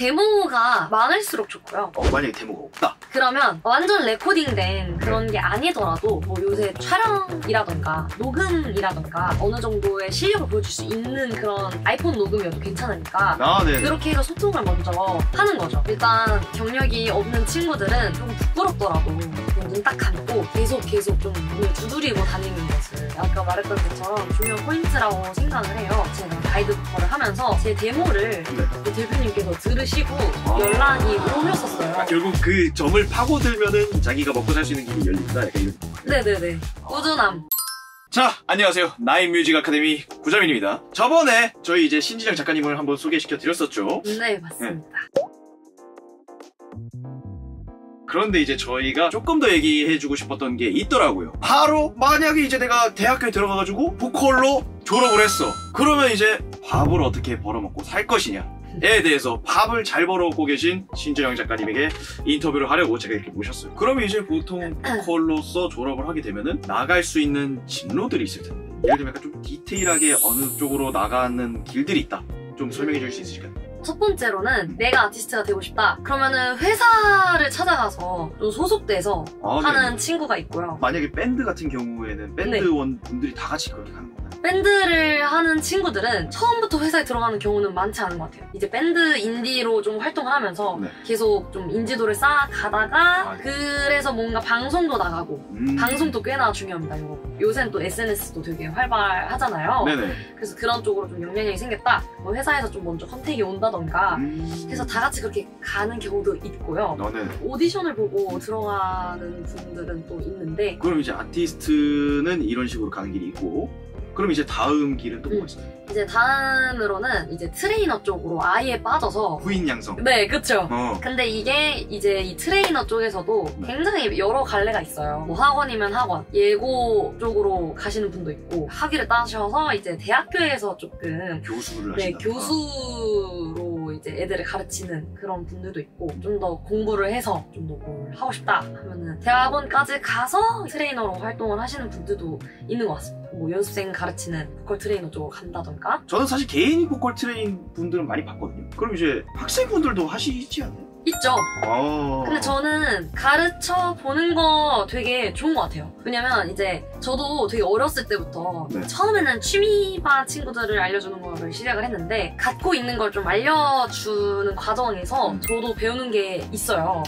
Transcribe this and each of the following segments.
데모가 많을수록 좋고요. 만약에 데모가 없다. 그러면 완전 레코딩된 그런 게 아니더라도 뭐 요새 촬영이라던가 녹음이라던가 어느 정도의 실력을 보여줄 수 있는 그런 아이폰 녹음이어도 괜찮으니까 네. 그렇게 해서 소통을 먼저 하는 거죠. 일단 경력이 없는 친구들은 좀 부끄럽더라도 눈 딱 감고 계속 좀 눈을 두드리고 다니는 것을 아까 말했던 것처럼 중요한 포인트라고 생각을 해요. 제가 가이드 보컬을 하면서 제 데모를 대표님께서 들으시고 연락이 오셨었어요. 결국 그 점을 파고들면은 자기가 먹고 살 수 있는 길이 열린다. 약간 이런 거. 네네네. 꾸준함. 자, 안녕하세요. 나인뮤직 아카데미 구자민입니다. 저번에 저희 이제 신진영 작가님을 한번 소개시켜 드렸었죠. 네, 맞습니다. 그런데 이제 저희가 조금 더 얘기해주고 싶었던 게 있더라고요. 바로 만약에 이제 내가 대학교에 들어가가지고 보컬로 졸업을 했어. 그러면 이제 밥을 어떻게 벌어먹고 살 것이냐에 대해서 밥을 잘 벌어먹고 계신 신진영 작가님에게 인터뷰를 하려고 제가 이렇게 모셨어요. 그러면 이제 보통 보컬로서 졸업을 하게 되면은 나갈 수 있는 진로들이 있을 텐데, 예를 들면 약간 좀 디테일하게 어느 쪽으로 나가는 길들이 있다. 좀 설명해 줄 수 있으실까요? 첫 번째로는 내가 아티스트가 되고 싶다. 그러면은 회사를 찾아가서 좀 소속돼서 하는 친구가 있고요. 만약에 밴드 같은 경우에는 밴드원 분들이 다 같이 그렇게 가는 건가요? 밴드를 하는 친구들은 처음부터 회사에 들어가는 경우는 많지 않은 것 같아요. 이제 밴드 인디로 좀 활동을 하면서 계속 좀 인지도를 쌓아가다가 그래서 뭔가 방송도 나가고 방송도 꽤나 중요합니다. 이거. 요새는 또 SNS도 되게 활발하잖아요. 네네. 그래서 그런 쪽으로 좀 영향력이 생겼다. 뭐 회사에서 좀 먼저 컨택이 온다던가 해서 다 같이 그렇게 가는 경우도 있고요. 오디션을 보고 들어가는 분들은 또 있는데, 그럼 이제 아티스트는 이런 식으로 가는 길이 있고, 그럼 이제 다음 길은 또 뭐가 있어요? 이제 다음으로는 이제 트레이너 쪽으로 아예 빠져서 후인 양성. 네, 그쵸. 근데 이게 이제 이 트레이너 쪽에서도 굉장히 여러 갈래가 있어요. 뭐 학원이면 학원, 예고 쪽으로 가시는 분도 있고, 학위를 따셔서 이제 대학교에서 조금 교수를 네, 하신다. 교수로 이제 애들을 가르치는 그런 분들도 있고, 좀 더 공부를 해서 좀 더 뭘 하고 싶다 하면은 대학원까지 가서 트레이너로 활동을 하시는 분들도 있는 것 같습니다. 뭐 연습생 가르치는 보컬 트레이너 쪽으로 간다던가. 저는 사실 개인 보컬 트레인 분들은 많이 봤거든요. 그럼 이제 학생분들도 하시지 않나요? 있죠. 근데 저는 가르쳐 보는 거 되게 좋은 것 같아요. 왜냐면 이제 저도 되게 어렸을 때부터 처음에는 취미반 친구들을 알려주는 거를 시작을 했는데, 갖고 있는 걸 좀 알려주는 과정에서 저도 배우는 게 있어요.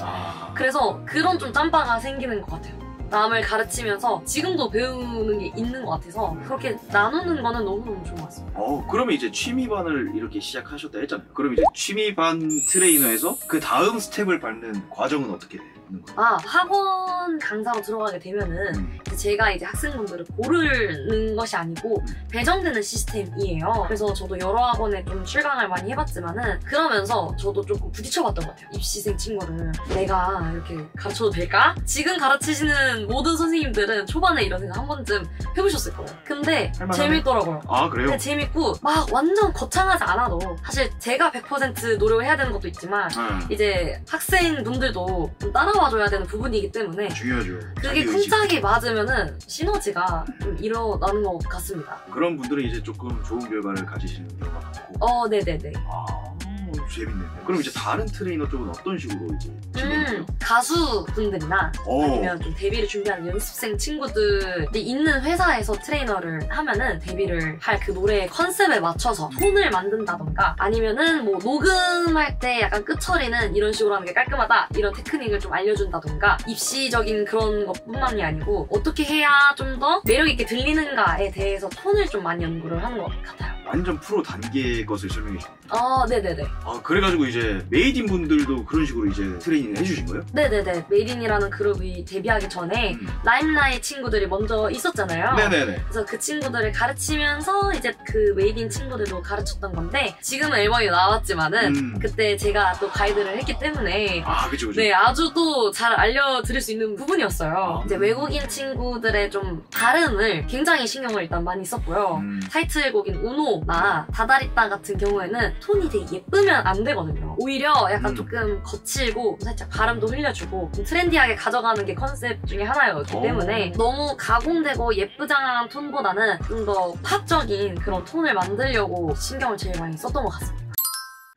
그래서 그런 좀 짬바가 생기는 것 같아요. 남을 가르치면서 지금도 배우는 게 있는 것 같아서 그렇게 나누는 거는 너무너무 좋은 것 같습니다. 그러면 이제 취미반을 이렇게 시작하셨다 했잖아요. 그럼 이제 취미반 트레이너에서 그 다음 스텝을 밟는 과정은 어떻게 되는 거예요? 학원 강사로 들어가게 되면은 제가 이제 학생분들을 고르는 것이 아니고 배정되는 시스템이에요. 그래서 저도 여러 학원에 좀 출강을 많이 해봤지만은 그러면서 저도 조금 부딪혀봤던 것 같아요. 입시생 친구를 내가 이렇게 가르쳐도 될까? 지금 가르치시는 모든 선생님들은 초반에 이런 생각 한 번쯤 해보셨을 거예요. 근데 재밌더라고요. 그래요? 재밌고 막 완전 거창하지 않아도, 사실 제가 100% 노력을 해야 되는 것도 있지만 이제 학생분들도 좀 따라와줘야 되는 부분이기 때문에 중요하죠. 그게 쿵짝이 맞으면은 시너지가 좀 일어나는 것 같습니다. 그런 분들은 이제 조금 좋은 결과를 가지시는 경우가 많고. 네네네. 재밌네요. 그럼 이제 다른 트레이너 쪽은 어떤 식으로 이제 진행돼요? 가수분들이나 아니면 좀 데뷔를 준비하는 연습생 친구들이 있는 회사에서 트레이너를 하면은 데뷔를 할 그 노래의 컨셉에 맞춰서 톤을 만든다던가, 아니면은 뭐 녹음할 때 약간 끝처리는 이런 식으로 하는 게 깔끔하다, 이런 테크닉을 좀 알려준다던가, 입시적인 그런 것뿐만이 아니고 어떻게 해야 좀 더 매력있게 들리는가에 대해서 톤을 좀 많이 연구를 하는 것 같아요. 완전 프로 단계의 것을 설명해 주셨나요? 네네네. 그래가지고 이제 메이딘 분들도 그런 식으로 이제 트레이닝을 해주신 거예요? 네네네. 메이딘이라는 그룹이 데뷔하기 전에 라임라이트 친구들이 먼저 있었잖아요. 네네네. 그래서 그 친구들을 가르치면서 이제 그 메이딘 친구들도 가르쳤던 건데, 지금은 앨범이 나왔지만은 그때 제가 또 가이드를 했기 때문에 그쵸. 네, 아주 또 잘 알려드릴 수 있는 부분이었어요. 이제 외국인 친구들의 좀 발음을 굉장히 신경을 일단 많이 썼고요. 타이틀곡인 우노나 다다리따 같은 경우에는 톤이 되게 예쁘면 안 되거든요. 오히려 약간 조금 거칠고 살짝 발음도 흘려주고 좀 트렌디하게 가져가는 게 컨셉 중에 하나였기 때문에 너무 가공되고 예쁘장한 톤보다는 좀 더 팝적인 그런 톤을 만들려고 신경을 제일 많이 썼던 것 같습니다.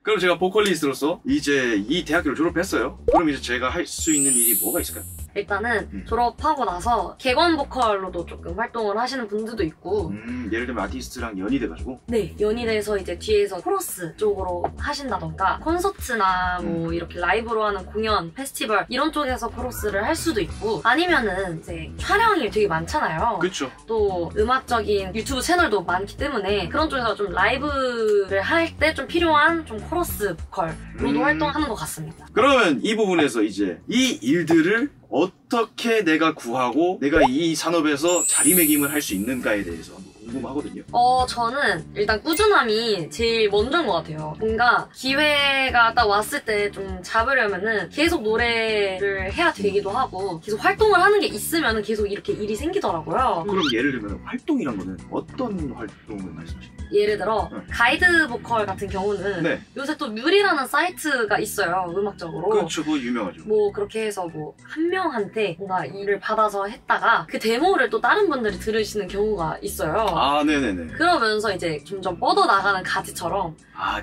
그럼 제가 보컬리스트로서 이제 이 대학교를 졸업했어요. 그럼 이제 제가 할 수 있는 일이 뭐가 있을까요? 일단은 졸업하고 나서 객원 보컬로도 조금 활동을 하시는 분들도 있고 예를 들면 아티스트랑 연이 돼가지고 네, 연이 돼서 이제 뒤에서 코러스 쪽으로 하신다던가 콘서트나 뭐 이렇게 라이브로 하는 공연, 페스티벌 이런 쪽에서 코러스를 할 수도 있고 아니면은 이제 촬영이 되게 많잖아요. 그쵸. 또 음악적인 유튜브 채널도 많기 때문에 그런 쪽에서 좀 라이브를 할 때 좀 필요한 좀 코러스 보컬로도 활동하는 것 같습니다. 그러면 이 부분에서 이제 이 일들을 어떻게 내가 구하고 내가 이 산업에서 자리매김을 할 수 있는가에 대해서 궁금하거든요. 저는 일단 꾸준함이 제일 먼저인 것 같아요. 뭔가 기회가 딱 왔을 때 좀 잡으려면은 계속 노래를 해야 되기도 하고 계속 활동을 하는 게 있으면은 계속 이렇게 일이 생기더라고요. 그럼 예를 들면 활동이란 거는 어떤 활동을 말씀하시나요? 예를 들어 가이드 보컬 같은 경우는 네. 요새 또 뮤리라는 사이트가 있어요. 음악적으로. 그렇죠. 그거 유명하죠. 뭐 그렇게 해서 뭐 한 명한테 뭔가 일을 받아서 했다가 그 데모를 또 다른 분들이 들으시는 경우가 있어요. 아, 네네네. 그러면서 이제 점점 뻗어나가는 가지처럼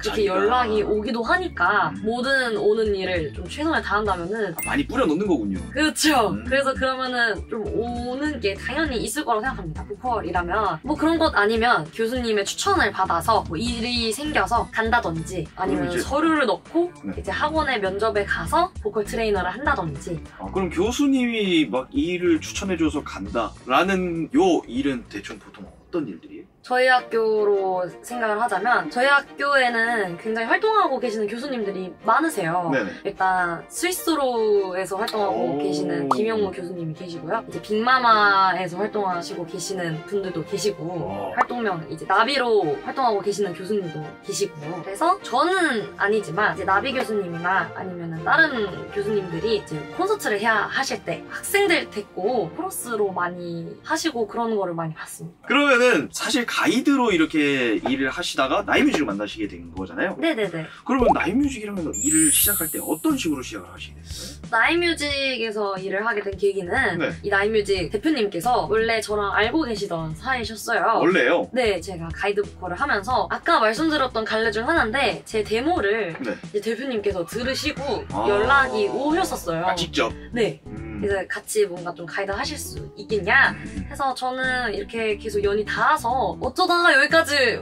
그렇게 연락이 오기도 하니까 모든 오는 일을 좀 최선을 다한다면은 많이 뿌려놓는 거군요. 그렇죠. 그래서 그러면은 좀 오는 게 당연히 있을 거라고 생각합니다. 보컬이라면 뭐 그런 것 아니면 교수님의 추천을 받아서 뭐 일이 생겨서 간다든지 아니면 이제 서류를 넣고 네. 이제 학원의 면접에 가서 보컬 트레이너를 한다든지. 그럼 교수님이 막 이 일을 추천해줘서 간다라는 요 일은 대충 보통 어떤 일들이에요? 저희 학교로 생각을 하자면 저희 학교에는 굉장히 활동하고 계시는 교수님들이 많으세요. 네네. 일단 스위스로에서 활동하고 계시는 김영무 교수님이 계시고요. 이제 빅마마에서 활동하시고 계시는 분들도 계시고 활동명 이제 나비로 활동하고 계시는 교수님도 계시고 그래서 저는 아니지만 이제 나비 교수님이나 아니면은 다른 교수님들이 이제 콘서트를 해야 하실 때 학생들 데리고 코러스로 많이 하시고 그런 거를 많이 봤습니다. 그러면은 사실 가이드로 이렇게 일을 하시다가 나이뮤직을 만나시게 된 거잖아요. 네네네. 그러면 나이뮤직이라면 일을 시작할 때 어떤 식으로 시작을 하시게 됐어요? 나이뮤직에서 일을 하게 된 계기는 이 나이뮤직 대표님께서 원래 저랑 알고 계시던 사이셨어요. 원래요? 네, 제가 가이드 보컬을 하면서 아까 말씀드렸던 갈래 중 하나인데 제 데모를 이제 대표님께서 들으시고 연락이 오셨었어요. 직접? 네. 그래서 같이 뭔가 좀 가이드 하실 수 있겠냐 해서 저는 이렇게 계속 연이 닿아서 어쩌다가 여기까지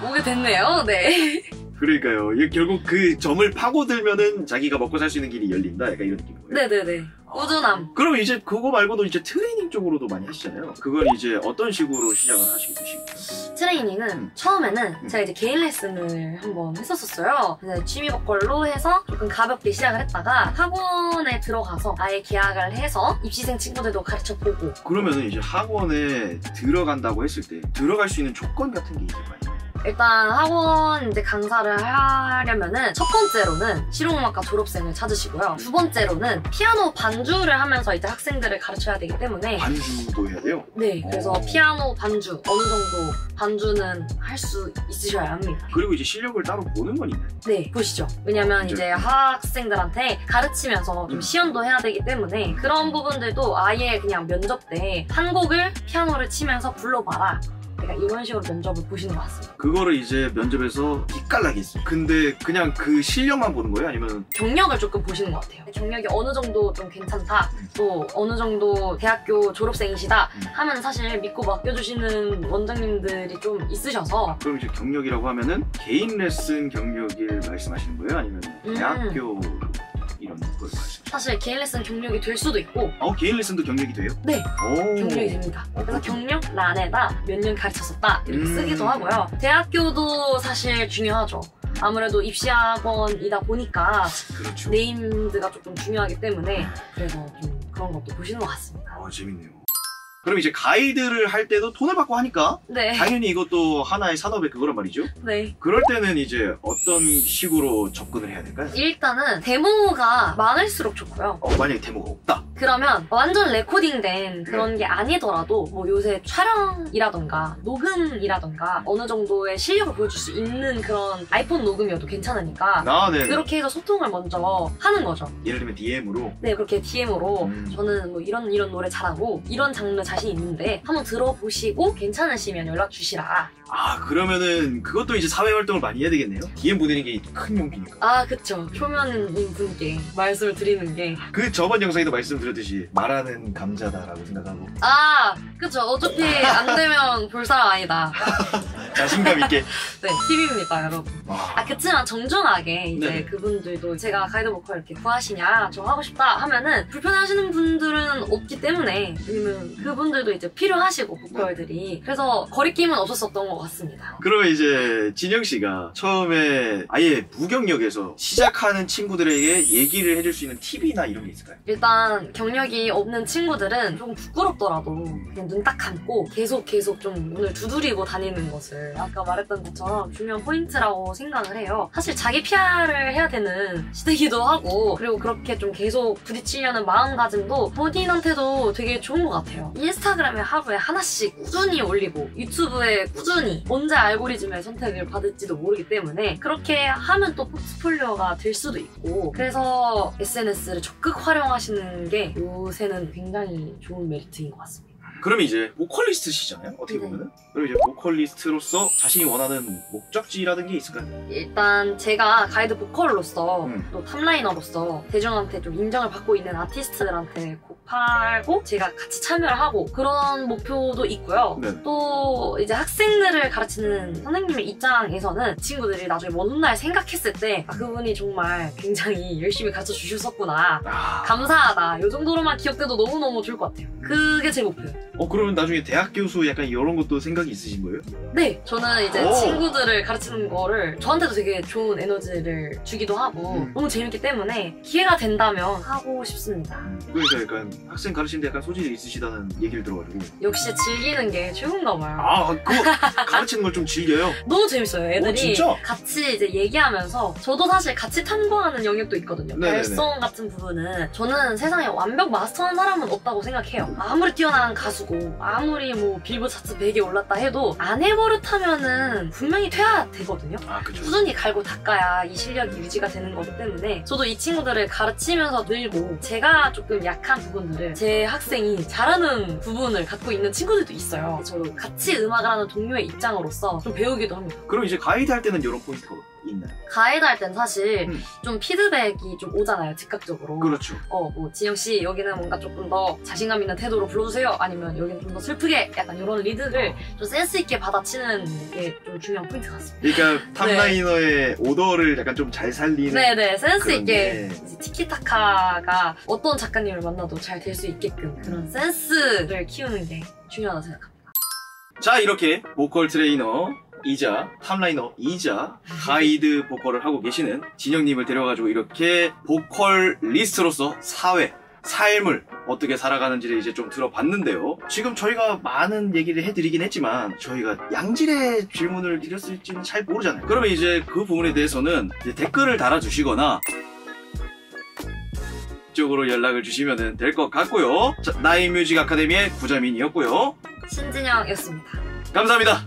오게 됐네요. 네. 그러니까요. 결국 그 점을 파고들면은 자기가 먹고 살 수 있는 길이 열린다. 약간 이런 느낌인 거예요. 네네네. 꾸준함. 그러면 이제 그거 말고도 이제 트레이닝 쪽으로도 많이 하시잖아요. 그걸 이제 어떤 식으로 시작을 하시게 되신 거예요? 트레이닝은 처음에는 제가 이제 개인 레슨을 한번 했었어요. 그래서 취미 보컬로 해서 조금 가볍게 시작을 했다가 학원에 들어가서 아예 계약을 해서 입시생 친구들도 가르쳐보고. 그러면은 이제 학원에 들어간다고 했을 때 들어갈 수 있는 조건 같은 게 이제 많이 일단 학원 이제 강사를 하려면은 첫 번째로는 실용음악과 졸업생을 찾으시고요. 두 번째로는 피아노 반주를 하면서 이제 학생들을 가르쳐야 되기 때문에 반주도 해야 돼요? 네, 그래서 피아노 반주 어느 정도 반주는 할 수 있으셔야 합니다. 그리고 이제 실력을 따로 보는 건 있나요? 네, 보시죠. 왜냐면 이제 학생들한테 가르치면서 좀 시연도 해야 되기 때문에 그런 부분들도 아예 그냥 면접 때 한 곡을 피아노를 치면서 불러봐라. 그러니까 이런 식으로 면접을 보시는 것 같습니다. 그거를 이제 면접에서 기깔나게 했어요. 근데 그냥 그 실력만 보는 거예요? 아니면 경력을 조금 보시는 것 같아요. 경력이 어느 정도 좀 괜찮다, 또 어느 정도 대학교 졸업생이시다 하면 사실 믿고 맡겨주시는 원장님들이 좀 있으셔서. 그럼 이제 경력이라고 하면은 개인 레슨 경력을 말씀하시는 거예요? 아니면 대학교 이런 걸 말씀하시는 거예요? 사실 개인 레슨 경력이 될 수도 있고. 개인 레슨도 경력이 돼요? 네, 경력이 됩니다. 그래서 경력란에다 몇 년 가르쳤었다 이렇게 쓰기도 하고요. 대학교도 사실 중요하죠. 아무래도 입시학원이다 보니까 그렇죠. 네임드가 조금 중요하기 때문에 그래서 좀 그런 것도 보시는 것 같습니다. 재밌네요. 그럼 이제 가이드를 할 때도 돈을 받고 하니까 당연히 이것도 하나의 산업의 그거란 말이죠? 네. 그럴 때는 이제 어떤 식으로 접근을 해야 될까요? 일단은 데모가 많을수록 좋고요. 만약에 데모가 없다? 그러면 완전 레코딩된 그런 게 아니더라도 뭐 요새 촬영이라던가 녹음이라던가 어느 정도의 실력을 보여줄 수 있는 그런 아이폰 녹음이어도 괜찮으니까 그렇게 해서 소통을 먼저 하는 거죠. 예를 들면 DM으로? 네, 그렇게 DM으로 저는 뭐 이런 노래 잘하고 이런 장르 자신 자신 있는데 한번 들어보시고 괜찮으시면 연락 주시라. 아, 그러면은 그것도 이제 사회활동을 많이 해야 되겠네요? DM 보내는 게 큰 용기니까. 아, 그쵸. 초면인 분께 말씀을 드리는 게. 그 저번 영상에도 말씀드렸듯이 말하는 감자다라고 생각하고. 아, 그쵸. 어차피 안 되면 볼 사람 아니다. 자신감 있게. 네, 팁입니다, 여러분. 아, 그치만 정중하게 이제 네. 그분들도 제가 가이드 보컬 이렇게 구하시냐, 저 하고 싶다 하면은 불편해하시는 분들은 없기 때문에, 왜냐면 그분들도 이제 필요하시고, 보컬들이. 그래서 거리낌은 없었었던 것 같습니다. 그러면 이제 진영 씨가 처음에 아예 무경력에서 시작하는 친구들에게 얘기를 해줄 수 있는 팁이나 이런 게 있을까요? 일단 경력이 없는 친구들은 좀 부끄럽더라도 그냥 눈 딱 감고 계속 좀 문을 두드리고 다니는 것을 아까 말했던 것처럼 중요한 포인트라고 생각을 해요. 사실 자기 PR을 해야 되는 시대이기도 하고, 그리고 그렇게 좀 계속 부딪히려는 마음가짐도 본인한테도 되게 좋은 것 같아요. 인스타그램에 하루에 하나씩 꾸준히 올리고 유튜브에 꾸준히 언제 알고리즘의 선택을 받을지도 모르기 때문에 그렇게 하면 또 포트폴리오가 될 수도 있고, 그래서 SNS를 적극 활용하시는 게 요새는 굉장히 좋은 메리트인 것 같습니다. 그럼 이제 보컬리스트시잖아요? 어떻게 보면은? 그럼 이제 보컬리스트로서 자신이 원하는 목적지라는 게 있을까요? 일단 제가 가이드 보컬로서 또 탑라이너로서 대중한테 좀 인정을 받고 있는 아티스트들한테 곡 팔고 제가 같이 참여를 하고 그런 목표도 있고요. 네. 또 이제 학생들을 가르치는 선생님의 입장에서는 친구들이 나중에 먼 훗날 생각했을 때 아, 그분이 정말 굉장히 열심히 가르쳐 주셨었구나, 감사하다, 이 정도로만 기억돼도 너무너무 좋을 것 같아요. 그게 제 목표예요. 그러면 나중에 대학 교수 약간 이런 것도 생각이 있으신 거예요? 네, 저는 이제 친구들을 가르치는 거를 저한테도 되게 좋은 에너지를 주기도 하고 너무 재밌기 때문에 기회가 된다면 하고 싶습니다. 그러니까 약간 학생 가르치는데 약간 소질이 있으시다는 얘기를 들어가지고. 역시 즐기는 게 최고인가 봐요. 아, 그거 가르치는 걸 좀 즐겨요? 너무 재밌어요. 애들이 진짜? 같이 이제 얘기하면서 저도 사실 같이 탐구하는 영역도 있거든요. 네네네. 발성 같은 부분은 저는 세상에 완벽 마스터한 사람은 없다고 생각해요. 아무리 뛰어난 가수고 아무리 뭐 빌보드 차트 100에 올랐다 해도 안 해버릇하면은 분명히 퇴화 되거든요. 아, 그쵸. 꾸준히 갈고 닦아야 이 실력이 유지가 되는 거기 때문에 저도 이 친구들을 가르치면서 늘고, 제가 조금 약한 부분들을 제 학생이 잘하는 부분을 갖고 있는 친구들도 있어요. 저도 같이 음악을 하는 동료의 입장으로서 좀 배우기도 합니다. 그럼 이제 가이드 할 때는 이런 포인트가 있나요? 가이드 할 땐 사실 좀 피드백이 좀 오잖아요, 즉각적으로. 그렇죠. 뭐 지영씨 여기는 뭔가 조금 더 자신감 있는 태도로 불러주세요, 아니면 여기는 좀 더 슬프게, 약간 이런 리드를 좀 센스 있게 받아치는 게 좀 중요한 포인트 같습니다. 그러니까 탑라이너의 오더를 약간 좀 잘 살리는. 네네, 센스 있게 그런데. 이제 티키타카가 어떤 작가님을 만나도 잘 될 수 있게끔 그런 센스를 키우는 게 중요하다고 생각합니다. 자, 이렇게 보컬 트레이너 이자 탑라이너 이자 가이드 보컬을 하고 계시는 진영님을 데려가지고 이렇게 보컬 리스트로서 삶을 어떻게 살아가는지를 이제 좀 들어봤는데요. 지금 저희가 많은 얘기를 해드리긴 했지만 저희가 양질의 질문을 드렸을지는 잘 모르잖아요. 그러면 이제 그 부분에 대해서는 이제 댓글을 달아주시거나 이쪽으로 연락을 주시면 될 것 같고요. 자, 나인뮤직 아카데미의 구자민이었고요. 신진영이었습니다. 감사합니다.